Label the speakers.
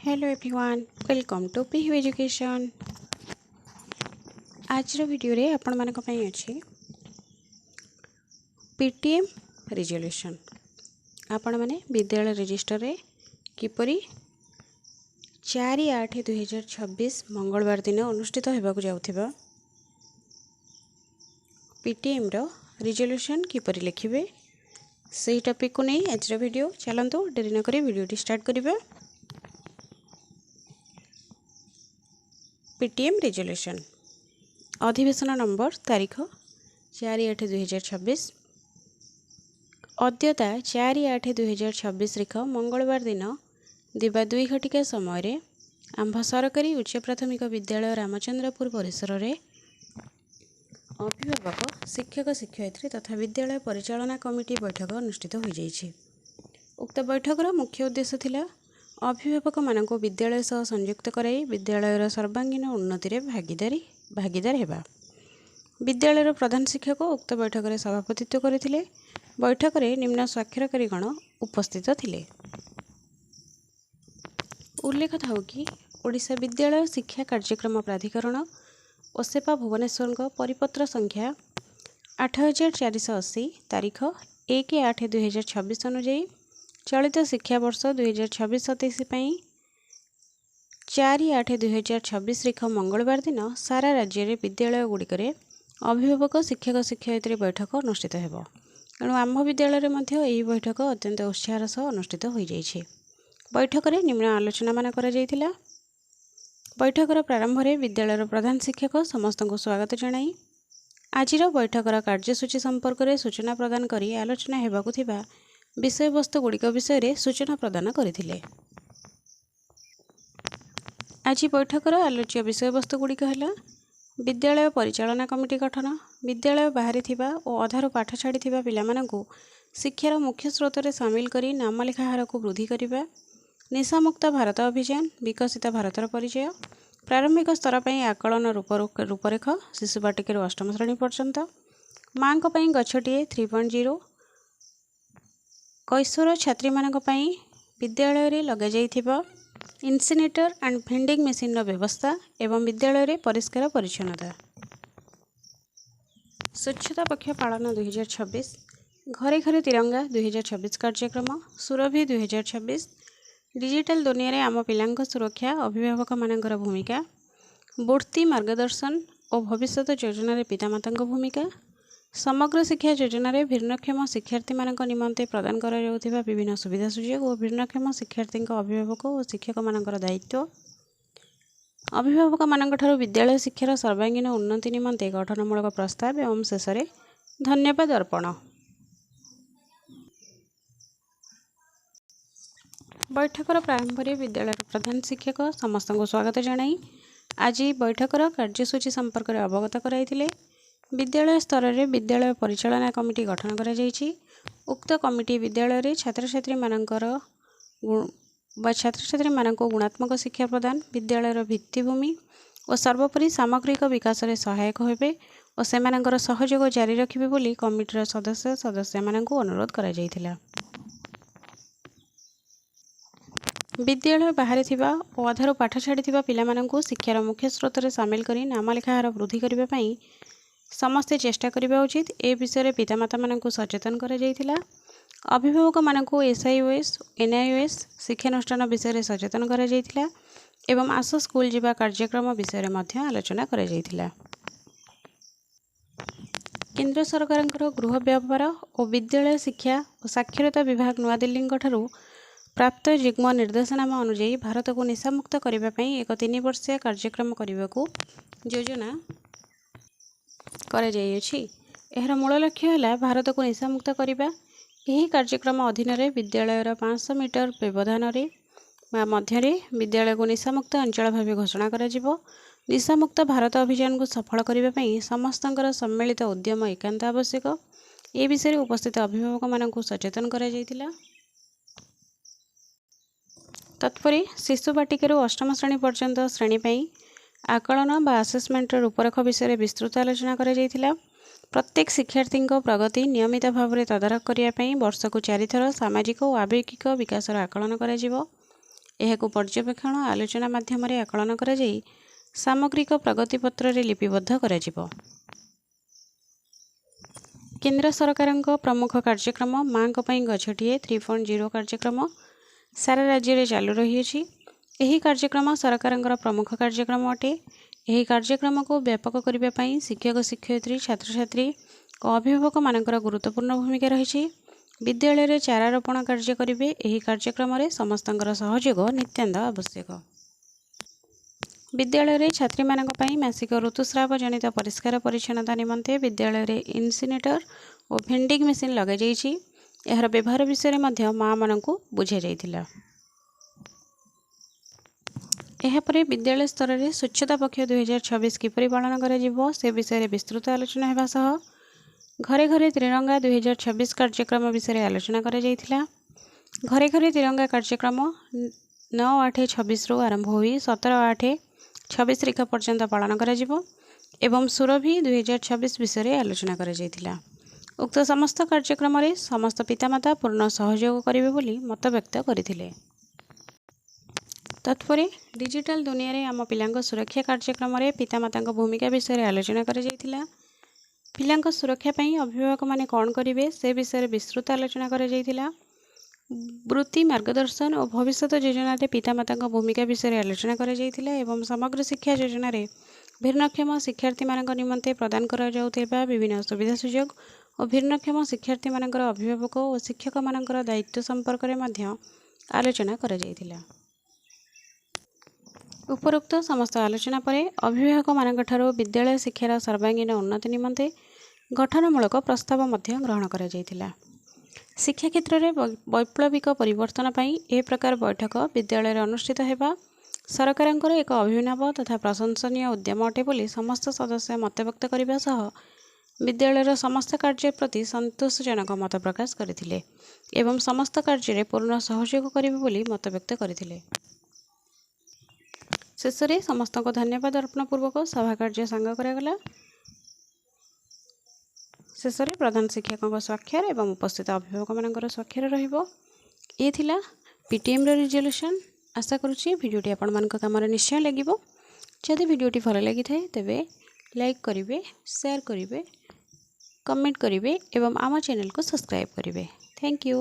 Speaker 1: Hello everyone welcome to PU education. आज video रे आपण मानक पई अछि पीटीएम रिजोल्यूशन। आपण माने विद्यालय रजिस्टर रे किपरि 4/8/2026 मंगलवार दिन अनुष्ठित हेबाकु जाउथिबा पीटीएम रो रिजोल्यूशन किपरि लिखिबे सेही टॉपिक को नहीं आज वीडियो चलंतु डेरी न करी वीडियो स्टार्ट करिबा। पीटीएम रिजोल्यूशन अधिवेशन नंबर तारीख 4/8/2026 अद्यता 4/8/2026 तारीख मंगलवार दिन दिवा 2 घटिका समय आंभ सरकारी उच्च प्राथमिक विद्यालय रामचंद्रपुर परिसर रे अभिभावक शिक्षक शिक्षयित्री तथा विद्यालय परिचालना कमिटी बैठक अनुष्ठित हो जाइछि। उक्त बैठकर मुख्य उद्देश्य थिला अभिभावक मानक विद्यालय सह संयुक्त कराई विद्यालयर सर्वांगीन उन्नति रे भागीदार हेबा। विद्यालयर प्रधान शिक्षक उक्त बैठक रे सभापतित्व करथिले। बैठक रे निम्न स्वाक्षरकारीगण उपस्थित थिले। उल्लेख थाउ कि ओडिशा विद्यालय शिक्षा कार्यक्रम प्राधिकरण ओसेपा भुवनेश्वर परिपत्र संख्या 8480 तारीख 1/8/2026 अनुଯାयी चलित शिक्षा वर्ष 2026-27 पई 4/8/2026 तारीख मंगलवार दिन सारा राज्य रे विद्यालय गुड़िक अभिभावक शिक्षक शिक्षयित्री बैठक अनुष्ठित हेबो। एणु आम विद्यालय रे मध्य एही बैठक अत्यंत उत्साहर सह अनुष्ठित हो जाइछि। बैठक रे निम्न आलोचना मान करा जायतिला। बैठकर प्रारंभ रे विद्यालयर प्रधान शिक्षक समस्त को स्वागत जणाई आजिर बैठकर कार्यसूची संपर्क में सूचना प्रदान करी आलोचना हेबाकु थिबा विषय वस्तु गुड़िक विषय रे सूचना प्रदान करथिले। आज बैठकर आलोच्य विषय वस्तु गुड़िक है विद्यालय परिचालना कमिटी गठन, विद्यालय बाहरी थिबा और अधारू पाठ छाड़ी थिबा पिलामानंकु शिक्षार मुख्य स्रोत रे शामिल करी नाम लेखा हार को वृद्धि करिबा, निशामुक्त भारत अभियान, विकसित भारतर परिचय, प्रारंभिक स्तर पर आकलन रूपरेख शिशु बाटिका अष्टम श्रेणी पर्यंत, माँ गछटिए 3.0, कैशोर छात्री मानक पई विद्यालय रे लगा जाइथिबा इनसिनेटर एंड भेंडिंग मशीन व्यवस्था एवं विद्यालय रे परिष्कार परिच्छन्नता, स्वच्छता पक्ष पालन 2026, घरे घरे तिरंगा 2026 कार्यक्रम, सुरभि 2026, डिजिटल दुनिया रे आम पिलांक सुरक्षा, अभिभावक मानकर भूमिका, बढ़ती मार्गदर्शन और भविष्यत योजना रे पितामातांक भूमिका, समग्र शिक्षा योजना रे भिन्नक्षम शिक्षार्थी मानक निमंते प्रदान करा जाउथिबा विभिन्न सुविधा सुयोग और भिन्नक्षम शिक्षार्थी अभिभावक और शिक्षक मानकर दायित्व, अभिभावक मानक ठारू विद्यालय शिक्षार सर्वांगीन उन्नति निमंते गठनमूलक प्रस्ताव एवं शेष रे धन्यवाद अर्पण। बैठकर प्रारंभ में विद्यालय प्रधान शिक्षक समस्त को स्वागत जणाई आज बैठकर कार्यसूची संपर्क में अवगत कराइथिले। विद्यालय स्तर में विद्यालय परिचालना कमिटी गठन करा जाइछि। उक्त कमिटी विद्यालय रे छात्र छात्री मानक गुणात्मक शिक्षा प्रदान, विद्यालय भित्तिभूमि और सर्वोपरि सामग्रिक विकास रे सहायक होबे और सेमानकर सहयोग जारी रखिबे बोली कमिटीर सदस्य मानक अनुरोध करा जाइथिला। विद्यालय बाहरी थिबा और अधारू पाठ छाड़ी थिबा पिलामानंकु शिक्षार मुख्य स्रोत रे शामिल करी नाम लेखा हार वृद्धि करबा पई समस्ते चेष्टा करबा उचित ए विषय रे पितामाता मानंकु सचेतन करा जाइथिला। अभिभावक मानंकु एसआईओएस एनआईओएस शिक्षानुष्ठान विषय रे सचेतन करा जाइथिला एवं आसो स्कूल जीवा कार्यक्रम विषय रे मध्य आलोचना करा जाइथिला। केंद्र सरकारଙ୍କର गृह व्यापार और विद्यालय शिक्षा और साक्षरता विभाग नवा दिल्ली ठारू प्राप्त युग्म निर्देशनामा अनुଯାयी भारत को निशामुक्त करने एक 3 वर्षीय कार्यक्रम करने को योजना कर मूल लक्ष्य है भारत को निशामुक्त करने। यही कार्यक्रम अधीन विद्यालय 500 मीटर व्यवधान मध्य विद्यालय को निशामुक्त अंचल भाव घोषणा कर निशामुक्त भारत अभियान को सफल करने समस्तଙ୍କର सम्मिलित उद्यम एकांत आवश्यक। ए विषय उपस्थित अभिभावक मानक सचेतन करा जायतिला। तत्परे शिशु बाटिका अष्टम श्रेणी पर्यंत श्रेणी पर आकलन बा आसेसमेंट रूपरेख विषय विस्तृत आलोचना करा जायतिला। प्रत्येक शिक्षार्थी प्रगति नियमित भाव में तदारख करने वर्ष को 4 थर सामाजिक और आवेगिक विकास आकलन करा ଏହାକୁ ପର୍ଯ୍ୟବେକ୍ଷଣ ଆଲୋଚନା ମାଧ୍ୟମରେ ଆକଳନ କରାଯାଇ ସାମଗ୍ରିକ ପ୍ରଗତିପତ୍ରରେ ଲିପିବଦ୍ଧ କରାଯିବ। କେନ୍ଦ୍ର ସରକାରଙ୍କ ପ୍ରମୁଖ କାର୍ଯ୍ୟକ୍ରମ ମାଙ୍କ ପାଇଁ ଗଛଟିଏ 3.0 କାର୍ଯ୍ୟକ୍ରମ ସାରା ରାଜ୍ୟରେ ଚାଲୁ ରହିଅଛି। ଏହି କାର୍ଯ୍ୟକ୍ରମ ସରକାରଙ୍କର ପ୍ରମୁଖ କାର୍ଯ୍ୟକ୍ରମ ଅଟେ। ଏହି କାର୍ଯ୍ୟକ୍ରମକୁ ବ୍ୟାପକ କରିବା ପାଇଁ ଶିକ୍ଷକ ଶିକ୍ଷୟିତ୍ରୀ ଛାତ୍ରଛାତ୍ରୀ ଓ ଅଭିଭାବକମାନଙ୍କର ଗୁରୁତ୍ୱପୂର୍ଣ୍ଣ ଭୂମିକା ରହିଛି। ବିଦ୍ୟାଳୟରେ ଚାରା ରୋପଣ କାର୍ଯ୍ୟ କରିବେ। ଏହି କାର୍ଯ୍ୟକ୍ରମରେ ସମସ୍ତଙ୍କର ସହଯୋଗ ନିତ୍ୟାନ୍ତ ଆବଶ୍ୟକ। ବିଦ୍ୟାଳୟରେ ଛାତ୍ରୀମାନଙ୍କ ପାଇଁ ମାସିକ ଋତୁସ୍ରାବ ଜନିତ ପରିଷ୍କାର ପରିଚ୍ଛନ୍ନତା ନିମନ୍ତେ ବିଦ୍ୟାଳୟରେ ଇନସିନେଟର ଓ ଭେଣ୍ଡିଂ ମେସିନ୍ ଲଗାଯାଇଛି। ଏହାର ବ୍ୟବହାର ବିଷୟରେ ମଧ୍ୟ ମାଆମାନଙ୍କୁ ବୁଝାଯାଇଥିଲା। ଏହାପରେ ବିଦ୍ୟାଳୟ ସ୍ତରରେ ସ୍ୱଚ୍ଛତା ପକ୍ଷ 2026 କିପରି ପାଳନ କରାଯିବ ସେ ବିଷୟରେ ବିସ୍ତୃତ ଆଲୋଚନା ହେବା ସହ ଘରେ ଘରେ ତ୍ରିରଙ୍ଗା 2026 କାର୍ଯ୍ୟକ୍ରମ ବିଷୟରେ ଆଲୋଚନା କରାଯାଇଥିଲା। ଘରେ ଘରେ ତ୍ରିରଙ୍ଗା କାର୍ଯ୍ୟକ୍ରମ 9/8/26ରୁ ଆରମ୍ଭ ହୋଇ 17/8/26 ତାରିଖ ପର୍ଯ୍ୟନ୍ତ ପାଳନ କରାଯିବ ଏବଂ ସୁରଭି 2026 ବିଷୟରେ ଆଲୋଚନା କରାଯାଇଥିଲା। ଉକ୍ତ ସମସ୍ତ କାର୍ଯ୍ୟକ୍ରମରେ ସମସ୍ତ ପିତାମାତା ପୂର୍ଣ୍ଣ ସହଯୋଗ କରିବେ ବୋଲି ମତବ୍ୟକ୍ତ କରିଥିଲେ। ତତ୍ପରେ ଡିଜିଟାଲ ଦୁନିଆରେ ଆମ ପିଲାଙ୍କ ସୁରକ୍ଷା କାର୍ଯ୍ୟକ୍ରମରେ ପିତାମାତାଙ୍କ ଭୂମିକା ବିଷୟରେ ଆଲୋଚନା କରାଯାଇଥିଲା। ପିଲାଙ୍କ ସୁରକ୍ଷା ପାଇଁ ଅଭିଭାବକମାନେ କ'ଣ କରିବେ ସେ ବିଷୟରେ ବିସ୍ତୃତ ଆଲୋଚନା କରାଯାଇଥିଲା। ବୃତ୍ତି ମାର୍ଗଦର୍ଶନ ଓ ଭବିଷ୍ୟତ ଯୋଜନାରେ ପିତାମାତାଙ୍କ ଭୂମିକା ବିଷୟରେ ଆଲୋଚନା କରାଯାଇଥିଲା ଏବଂ ସମଗ୍ର ଶିକ୍ଷା ଯୋଜନାରେ ଭିନ୍ନକ୍ଷମ ଶିକ୍ଷାର୍ଥୀମାନଙ୍କ ନିମନ୍ତେ ପ୍ରଦାନ କରାଯାଉଥିବା ବିଭିନ୍ନ ସୁବିଧା ସୁଯୋଗ ଓ ଭିନ୍ନକ୍ଷମ ଶିକ୍ଷାର୍ଥୀମାନଙ୍କର ଅଭିଭାବକ ଓ ଶିକ୍ଷକମାନଙ୍କର ଦାୟିତ୍ୱ ସମ୍ପର୍କରେ ମଧ୍ୟ ଆଲୋଚନା କରାଯାଇଥିଲା। ଉପରୋକ୍ତ ସମସ୍ତ ଆଲୋଚନା ପରେ ଅଭିଭାବକମାନଙ୍କଠାରୁ ବିଦ୍ୟାଳୟ ଶିକ୍ଷାର ସର୍ବାଙ୍ଗୀନ ଉନ୍ନତି ନିମନ୍ତେ ଗଠନମୂଳକ ପ୍ରସ୍ତାବ ମଧ୍ୟ ଗ୍ରହଣ କରାଯାଇଥିଲା। ଶିକ୍ଷା କ୍ଷେତ୍ରରେ ବୈପ୍ଳବିକ ପରିବର୍ତ୍ତନ ପାଇଁ ଏ ପ୍ରକାର ବୈଠକ ବିଦ୍ୟାଳୟରେ ଅନୁଷ୍ଠିତ ହେବା ସରକାରଙ୍କର ଏକ ଅଭିନବ ତଥା ପ୍ରଶଂସନୀୟ ଉଦ୍ୟମ ଅଟେ ବୋଲି ସମସ୍ତ ସଦସ୍ୟ ମତବ୍ୟକ୍ତ କରିବା ସହ ବିଦ୍ୟାଳୟର ସମସ୍ତ କାର୍ଯ୍ୟ ପ୍ରତି ସନ୍ତୋଷଜନକ ମତ ପ୍ରକାଶ କରିଥିଲେ ଏବଂ ସମସ୍ତ କାର୍ଯ୍ୟରେ ପୂର୍ଣ୍ଣ ସହଯୋଗ କରିବେ ବୋଲି ମତବ୍ୟକ୍ତ କରିଥିଲେ। ଶେଷରେ ସମସ୍ତଙ୍କୁ ଧନ୍ୟବାଦ ଅର୍ପଣ ପୂର୍ବକ ସଭା କାର୍ଯ୍ୟ ସାଙ୍ଗ କରାଗଲା। ଶେଷରେ ପ୍ରଧାନ ଶିକ୍ଷକଙ୍କ ସ୍ୱାକ୍ଷର ଏବଂ ଉପସ୍ଥିତ ଅଭିଭାବକମାନଙ୍କର ସ୍ୱାକ୍ଷର ରହିବ। ଏ ଥିଲା PTMର ରିଜଲ୍ୟୁସନ୍। ଆଶା କରୁଛି ଭିଡ଼ିଓଟି ଆପଣମାନଙ୍କ କାମରେ ନିଶ୍ଚୟ ଲାଗିବ। ଯଦି ଭିଡ଼ିଓଟି ଭଲ ଲାଗିଥାଏ ତେବେ ଲାଇକ୍ କରିବେ, ସେୟାର କରିବେ, କମେଣ୍ଟ କରିବେ ଏବଂ ଆମ ଚ୍ୟାନେଲକୁ ସବସ୍କ୍ରାଇବ୍ କରିବେ। Thank you.